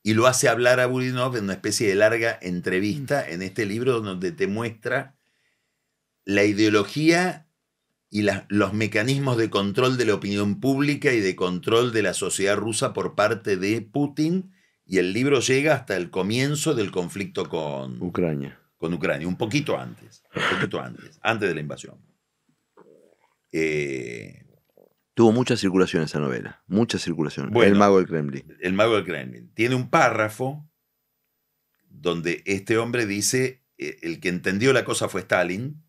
B: y lo hace hablar a Burinov en una especie de larga entrevista en este libro donde te muestra la ideología y los mecanismos de control de la opinión pública y de control de la sociedad rusa por parte de Putin, y el libro llega hasta el comienzo del conflicto con
A: Ucrania.
B: Un poquito antes de la invasión.
A: Tuvo mucha circulación esa novela, mucha circulación.
B: Bueno,
A: El Mago del Kremlin.
B: El Mago del Kremlin. Tiene un párrafo donde este hombre dice, el que entendió la cosa fue Stalin,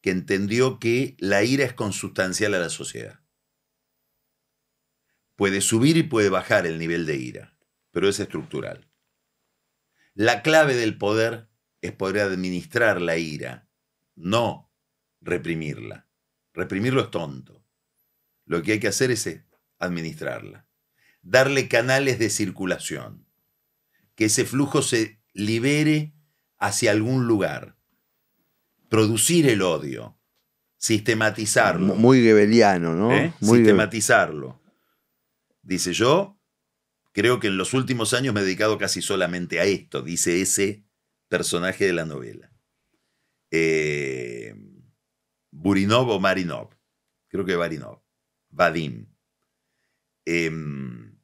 B: que entendió que la ira es consustancial a la sociedad. Puede subir y puede bajar el nivel de ira, pero es estructural. La clave del poder es poder administrar la ira, no reprimirla. Reprimirlo es tonto. Lo que hay que hacer es administrarla. Darle canales de circulación. Que ese flujo se libere hacia algún lugar. Producir el odio. Sistematizarlo.
A: Muy goebbeliano, ¿no?
B: Sistematizarlo. Dice, yo creo que en los últimos años me he dedicado casi solamente a esto, dice ese personaje de la novela. Burinov o Marinov. Creo que Vadim.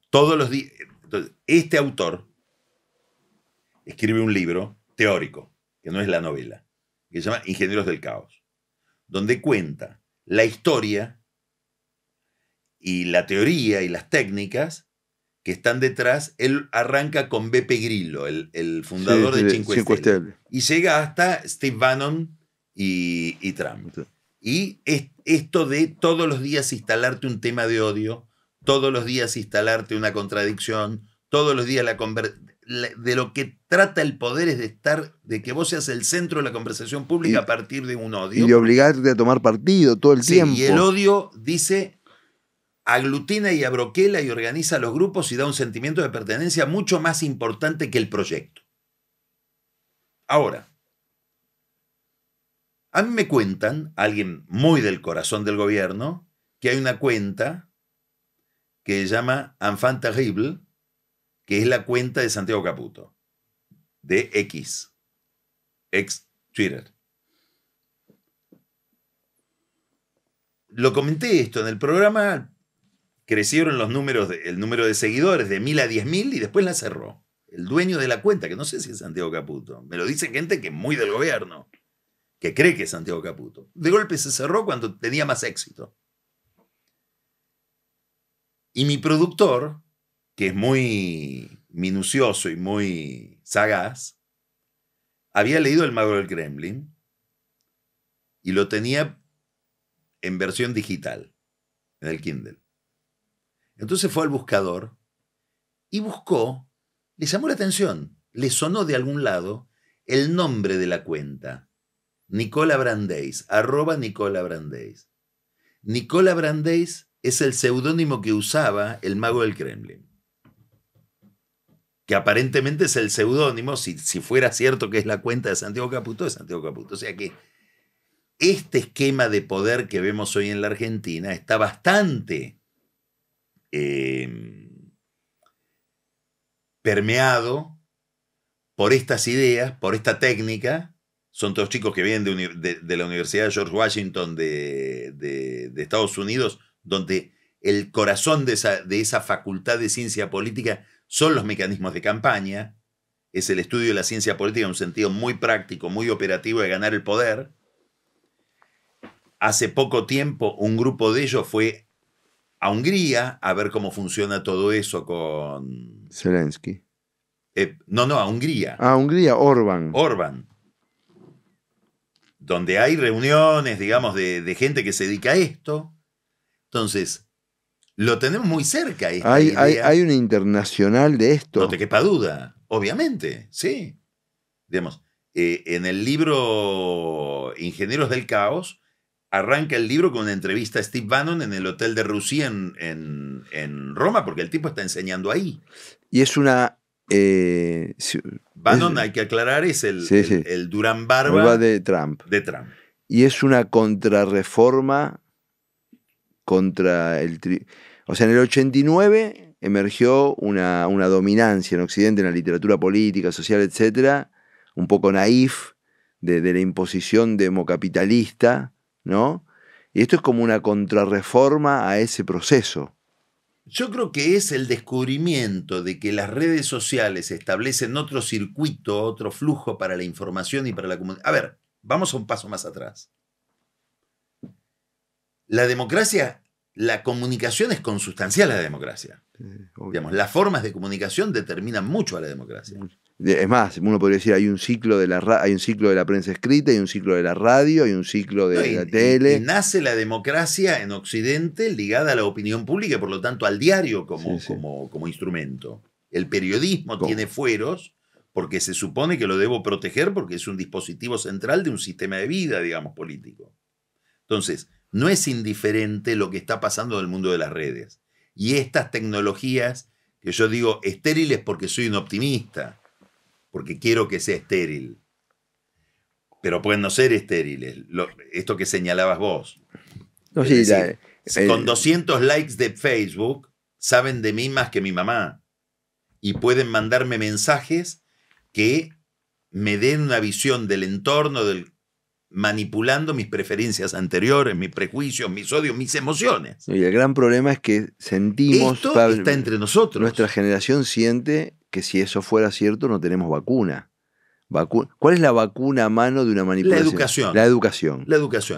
B: Todos los días. Este autor escribe un libro teórico, que no es la novela, que se llama Ingenieros del Caos, donde cuenta la historia y la teoría y las técnicas que están detrás. Él arranca con Beppe Grillo, el fundador de Cinque Stelle, y llega hasta Steve Bannon y Trump. Sí. Y esto de todos los días instalarte un tema de odio, todos los días instalarte una contradicción, todos los días de lo que trata el poder es de que vos seas el centro de la conversación pública a partir de un odio.
A: Y de obligarte a tomar partido todo el tiempo.
B: Y el odio, dice, aglutina y abroquela y organiza los grupos y da un sentimiento de pertenencia mucho más importante que el proyecto. Ahora, a mí me cuentan, alguien muy del corazón del gobierno, que hay una cuenta que se llama Enfant Terrible, que es la cuenta de Santiago Caputo, de ex Twitter. Lo comenté esto en el programa. Crecieron el número de seguidores de 1000 a 10.000 y después la cerró. El dueño de la cuenta, que no sé si es Santiago Caputo, me lo dice gente que es muy del gobierno, que cree que es Santiago Caputo. De golpe se cerró cuando tenía más éxito. Y mi productor, que es muy minucioso y muy sagaz, había leído El Mago del Kremlin y lo tenía en versión digital, en el Kindle. Entonces fue al buscador y buscó, le llamó la atención, le sonó de algún lado el nombre de la cuenta, Nicola Brandeis, @Nicola Brandeis. Nicola Brandeis es el seudónimo que usaba el Mago del Kremlin, que aparentemente es el seudónimo, si fuera cierto que es la cuenta de Santiago Caputo, de Santiago Caputo. O sea que este esquema de poder que vemos hoy en la Argentina está bastante permeado por estas ideas, por esta técnica, son todos chicos que vienen de la Universidad de George Washington de Estados Unidos, donde el corazón de esa facultad de ciencia política son los mecanismos de campaña, es el estudio de la ciencia política en un sentido muy práctico, muy operativo de ganar el poder. Hace poco tiempo un grupo de ellos fue a Hungría a ver cómo funciona todo eso con...
A: Zelensky.
B: No, a Hungría.
A: Hungría, Orbán.
B: Donde hay reuniones, digamos, de gente que se dedica a esto. Entonces, lo tenemos muy cerca.
A: Hay una internacional de esto.
B: No te quepa duda, obviamente, sí. Digamos, en el libro Ingenieros del Caos, arranca el libro con una entrevista a Steve Bannon en el Hotel de Russie en Roma, porque el tipo está enseñando ahí.
A: Y es una...
B: Bannon, hay que aclarar, es el Durán Barba
A: de Trump.
B: Y
A: es una contrarreforma contra el... O sea, en el 89 emergió una dominancia en Occidente en la literatura política, social, etcétera, un poco naif de la imposición democapitalista, ¿no? Y esto es como una contrarreforma a ese proceso.
B: Yo creo que es el descubrimiento de que las redes sociales establecen otro circuito, otro flujo para la información y para la comunicación. A ver, vamos a un paso más atrás. La democracia, la comunicación es consustancial a la democracia. Digamos, las formas de comunicación determinan mucho a la democracia.
A: Es más, uno podría decir, hay un ciclo de la prensa escrita, hay un ciclo de la radio, hay un ciclo de la tele.
B: Y nace la democracia en Occidente ligada a la opinión pública y por lo tanto al diario como instrumento. El periodismo tiene fueros porque se supone que lo debo proteger porque es un dispositivo central de un sistema de vida, digamos, político. Entonces, no es indiferente lo que está pasando en el mundo de las redes. Y estas tecnologías, que yo digo estériles porque soy un optimista, porque quiero que sea estéril. Pero pueden no ser estériles. Esto que señalabas vos.
A: No,
B: es decir, con 200 likes de Facebook, saben de mí más que mi mamá. Y pueden mandarme mensajes que me den una visión del entorno, manipulando mis preferencias anteriores, mis prejuicios, mis odios, mis emociones.
A: Y el gran problema es que sentimos...
B: Esto está entre nosotros.
A: Nuestra generación siente que si eso fuera cierto no tenemos vacuna. ¿Cuál es la vacuna a mano de una manipulación?
B: La educación,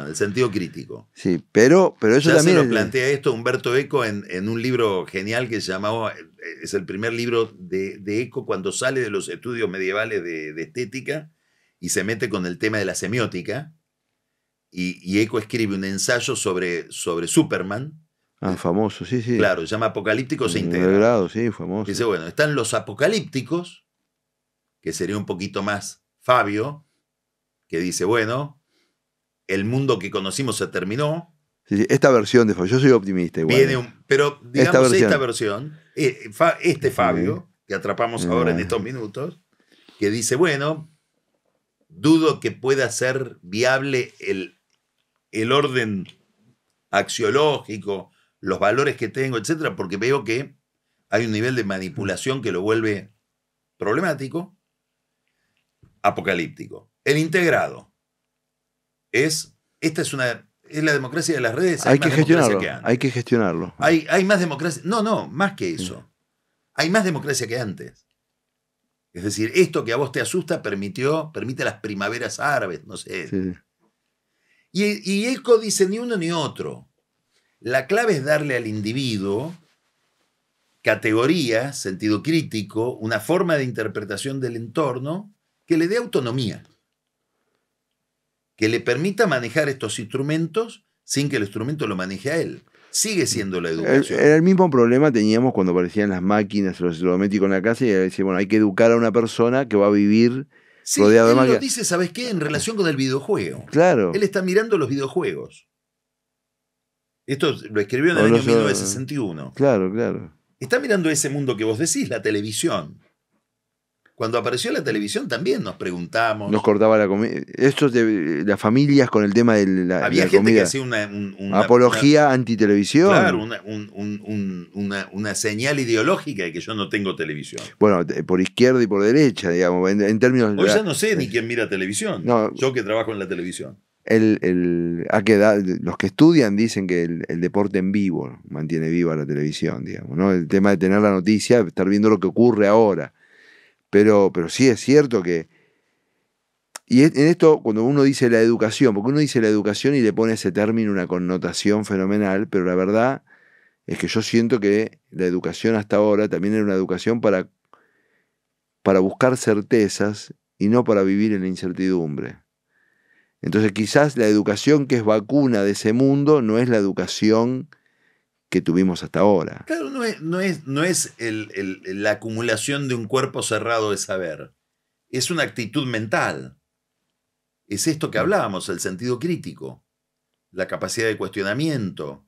B: el sentido crítico.
A: Sí, pero eso
B: ya
A: también...
B: se lo plantea esto Humberto Eco en un libro genial que se llamaba... Es el primer libro de Eco cuando sale de los estudios medievales de estética y se mete con el tema de la semiótica. Y Eco escribe un ensayo sobre Superman.
A: Famoso, sí.
B: Claro, se llama Apocalípticos e Integrados.
A: Sí, famoso.
B: Dice, bueno, están los apocalípticos, que sería un poquito más Fabio, que dice, bueno, el mundo que conocimos se terminó.
A: Sí, esta versión de Fabio, yo soy optimista igual.
B: Pero digamos esta versión, Fabio, que atrapamos ahora en estos minutos, que dice, bueno, dudo que pueda ser viable el orden axiológico, los valores que tengo, etcétera, porque veo que hay un nivel de manipulación que lo vuelve problemático, apocalíptico. El integrado es la democracia de las redes.
A: Hay que gestionarlo.
B: Hay más democracia. No, más que eso. Hay más democracia que antes. Es decir, esto que a vos te asusta permite las primaveras árabes, no sé.
A: Sí.
B: Y Eco dice ni uno ni otro. La clave es darle al individuo categorías, sentido crítico, una forma de interpretación del entorno que le dé autonomía, que le permita manejar estos instrumentos sin que el instrumento lo maneje a él. Sigue siendo la educación.
A: El mismo problema teníamos cuando aparecían las máquinas, los electrodomésticos en la casa y decía, bueno, hay que educar a una persona que va a vivir rodeado de máquinas.
B: Él lo dice, ¿sabes qué? En relación con el videojuego.
A: Claro.
B: Él está mirando los videojuegos. Esto lo escribió en el año 1961.
A: Claro.
B: Está mirando ese mundo que vos decís, la televisión. Cuando apareció la televisión también nos preguntamos.
A: Nos cortaba la comida. Esto de las familias con el tema de la
B: Había
A: la
B: gente
A: comida.
B: que hacía una
A: apología antitelevisión.
B: Claro, una señal ideológica de que yo no tengo televisión.
A: Bueno, por izquierda y por derecha, digamos, en términos...
B: Hoy ya no sé ni quién mira televisión.
A: No,
B: yo que trabajo en la televisión.
A: Los que estudian dicen que el deporte en vivo mantiene viva la televisión, digamos, ¿no? El tema de tener la noticia, estar viendo lo que ocurre ahora. Pero sí es cierto que... Y en esto, cuando uno dice la educación, porque uno dice la educación y le pone ese término una connotación fenomenal, pero la verdad es que yo siento que la educación hasta ahora también era una educación para buscar certezas y no para vivir en la incertidumbre. Entonces quizás la educación que es vacuna de ese mundo no es la educación que tuvimos hasta ahora.
B: Claro, no es la acumulación de un cuerpo cerrado de saber. Es una actitud mental. Es esto que hablábamos, el sentido crítico, la capacidad de cuestionamiento.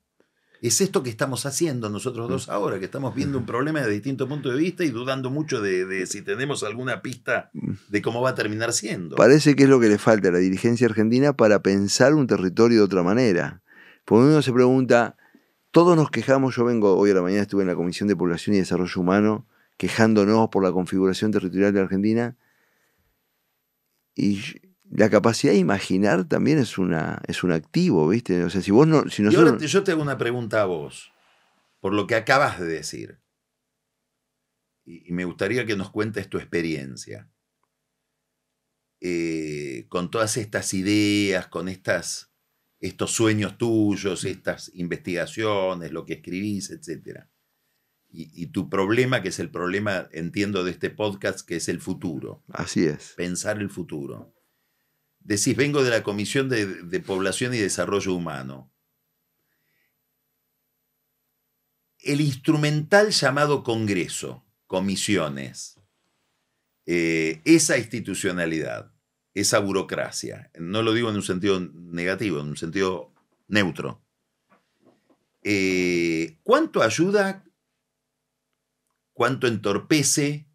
B: Es esto que estamos haciendo nosotros dos ahora, que estamos viendo un problema de distintos puntos de vista y dudando mucho de si tenemos alguna pista de cómo va a terminar siendo.
A: Parece que es lo que le falta a la dirigencia argentina para pensar un territorio de otra manera. Porque uno se pregunta, todos nos quejamos, yo hoy a la mañana estuve en la Comisión de Población y Desarrollo Humano, quejándonos por la configuración territorial de Argentina, y la capacidad de imaginar también es un activo, ¿viste? O sea, si nosotros...
B: Y ahora yo te hago una pregunta a vos, por lo que acabas de decir. Y me gustaría que nos cuentes tu experiencia. Con todas estas ideas, con estos sueños tuyos, estas investigaciones, lo que escribís, etc. Y tu problema, que es el problema, entiendo, de este podcast, que es el futuro.
A: Así es.
B: Pensar el futuro. Decís, vengo de la Comisión de Población y Desarrollo Humano. El instrumental llamado Congreso, comisiones, esa institucionalidad, esa burocracia, no lo digo en un sentido negativo, en un sentido neutro, ¿cuánto ayuda, cuánto entorpece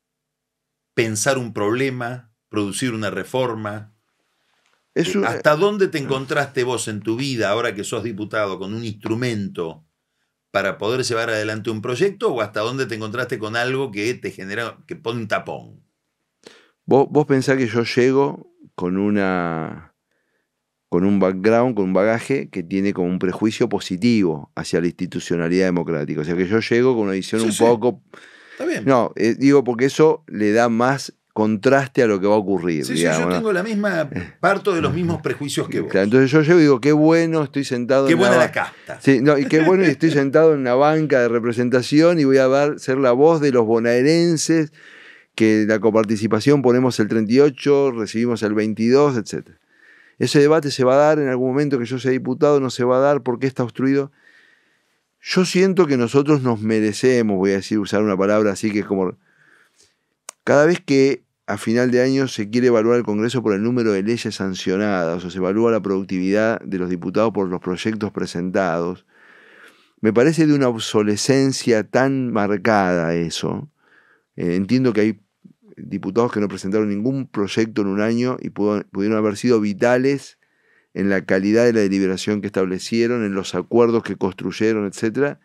B: pensar un problema, producir una reforma? ¿Hasta dónde te encontraste vos en tu vida, ahora que sos diputado, con un instrumento para poder llevar adelante un proyecto, o hasta dónde te encontraste con algo que te genera, que pone un tapón?
A: Vos pensás que yo llego con un background, con un bagaje que tiene como un prejuicio positivo hacia la institucionalidad democrática. O sea que yo llego con una visión poco...
B: Está bien.
A: No, digo porque eso le da más contraste a lo que va a ocurrir.
B: Sí,
A: digamos,
B: yo tengo la misma, parto de los mismos prejuicios que vos.
A: Claro, entonces yo llego y digo, qué bueno, estoy sentado
B: qué buena la casta.
A: Sí, no, y qué bueno, y estoy sentado en una banca de representación y voy a ser la voz de los bonaerenses, que la coparticipación ponemos el 38, recibimos el 22, etc. Ese debate se va a dar en algún momento que yo sea diputado, no se va a dar, ¿por qué está obstruido? Yo siento que nosotros nos merecemos, voy a decir, usar una palabra así que es como... Cada vez que a final de año se quiere evaluar el Congreso por el número de leyes sancionadas, o se evalúa la productividad de los diputados por los proyectos presentados, me parece de una obsolescencia tan marcada eso. Entiendo que hay diputados que no presentaron ningún proyecto en un año y pudieron haber sido vitales en la calidad de la deliberación que establecieron, en los acuerdos que construyeron, etc.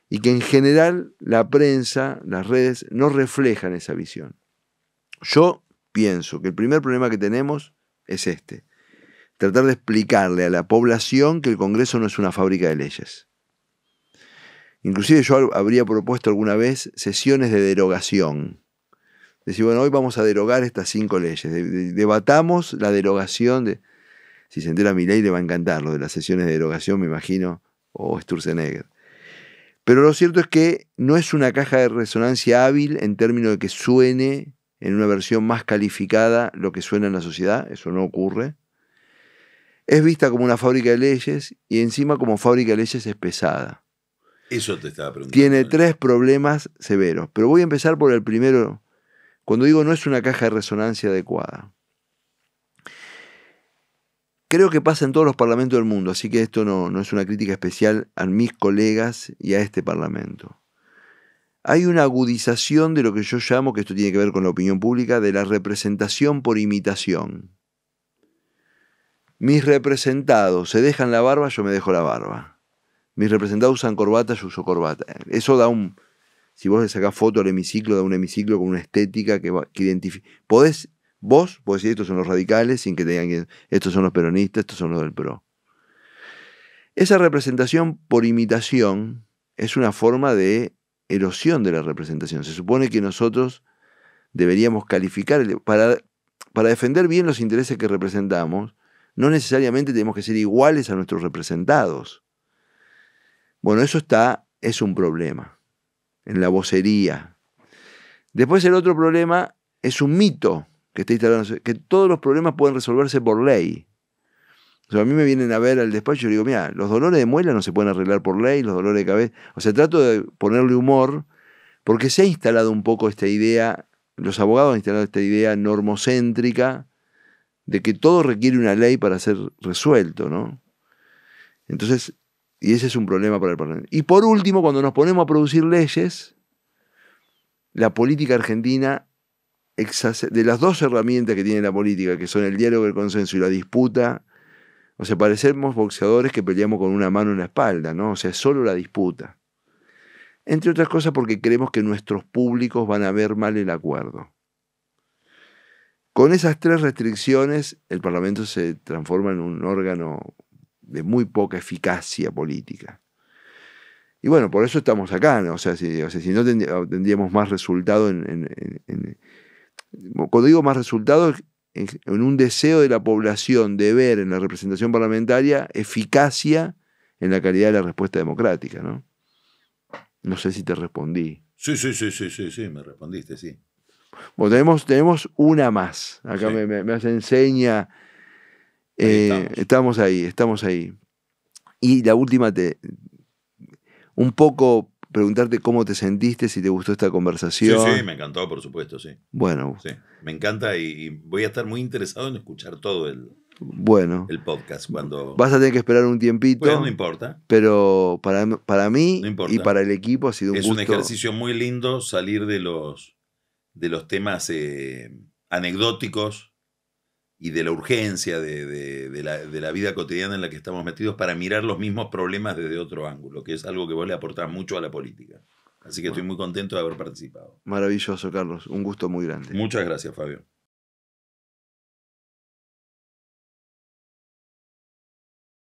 A: Y que en general la prensa, las redes, no reflejan esa visión. Yo pienso que el primer problema que tenemos es tratar de explicarle a la población que el Congreso no es una fábrica de leyes. Inclusive yo habría propuesto alguna vez sesiones de derogación. Decir, bueno, hoy vamos a derogar estas 5 leyes. Debatamos la derogación. Si se entera Milei le va a encantar lo de las sesiones de derogación, me imagino, o Sturzenegger. Pero lo cierto es que no es una caja de resonancia hábil en términos de que suene en una versión más calificada lo que suena en la sociedad. Eso no ocurre. Es vista como una fábrica de leyes y encima como fábrica de leyes es pesada.
B: Eso te estaba preguntando.
A: Tiene 3 problemas severos. Pero voy a empezar por el primero. Cuando digo no es una caja de resonancia adecuada. Creo que pasa en todos los parlamentos del mundo, así que esto no es una crítica especial a mis colegas y a este parlamento. hay una agudización de lo que yo llamo, que esto tiene que ver con la opinión pública, de la representación por imitación. Mis representados se dejan la barba, yo me dejo la barba. Mis representados usan corbata, yo uso corbata. Eso da un... Si vos le sacás foto al hemiciclo, da un hemiciclo con una estética que identifica. Vos podés decir, estos son los radicales, sin que te digan que estos son los peronistas, estos son los del PRO. Esa representación por imitación es una forma de erosión de la representación. Se supone que nosotros deberíamos calificar, para defender bien los intereses que representamos, no necesariamente tenemos que ser iguales a nuestros representados. Bueno, eso es un problema, en la vocería. Después el otro problema es un mito que está instalado, que todos los problemas pueden resolverse por ley. O sea, a mí me vienen a ver al despacho y yo digo, mira, los dolores de muela no se pueden arreglar por ley, los dolores de cabeza... O sea, trato de ponerle humor, porque se ha instalado un poco esta idea, los abogados han instalado esta idea normocéntrica de que todo requiere una ley para ser resuelto, ¿no? Entonces, y ese es un problema para el Parlamento. Y por último, cuando nos ponemos a producir leyes, la política argentina, de las dos herramientas que tiene la política, que son el diálogo, el consenso y la disputa, o sea, parecemos boxeadores que peleamos con una mano en la espalda, ¿no? O sea, solo la disputa. Entre otras cosas porque creemos que nuestros públicos van a ver mal el acuerdo. Con esas tres restricciones, el Parlamento se transforma en un órgano de muy poca eficacia política. Y bueno, por eso estamos acá, ¿no? O sea, si no tendríamos más resultado cuando digo más resultado, en un deseo de la población de ver en la representación parlamentaria eficacia en la calidad de la respuesta democrática, ¿no? No sé si te respondí.
B: Sí, me respondiste, sí.
A: Bueno, tenemos una más. Acá sí. me hace enseña. Estamos ahí. Y la última, un poco preguntarte cómo te sentiste, si te gustó esta conversación.
B: Sí, me encantó, por supuesto, sí.
A: Bueno.
B: Sí, me encanta y voy a estar muy interesado en escuchar todo el podcast. Cuando...
A: Vas a tener que esperar un tiempito.
B: Bueno, no importa.
A: Pero para mí
B: no
A: y para el equipo ha sido un gusto.
B: Es un ejercicio muy lindo salir de los temas anecdóticos y de la urgencia de la vida cotidiana en la que estamos metidos para mirar los mismos problemas desde otro ángulo, que es algo que vos le aportás mucho a la política. Así que estoy muy contento de haber participado.
A: Maravilloso, Carlos. Un gusto muy grande.
B: Muchas gracias, Fabio.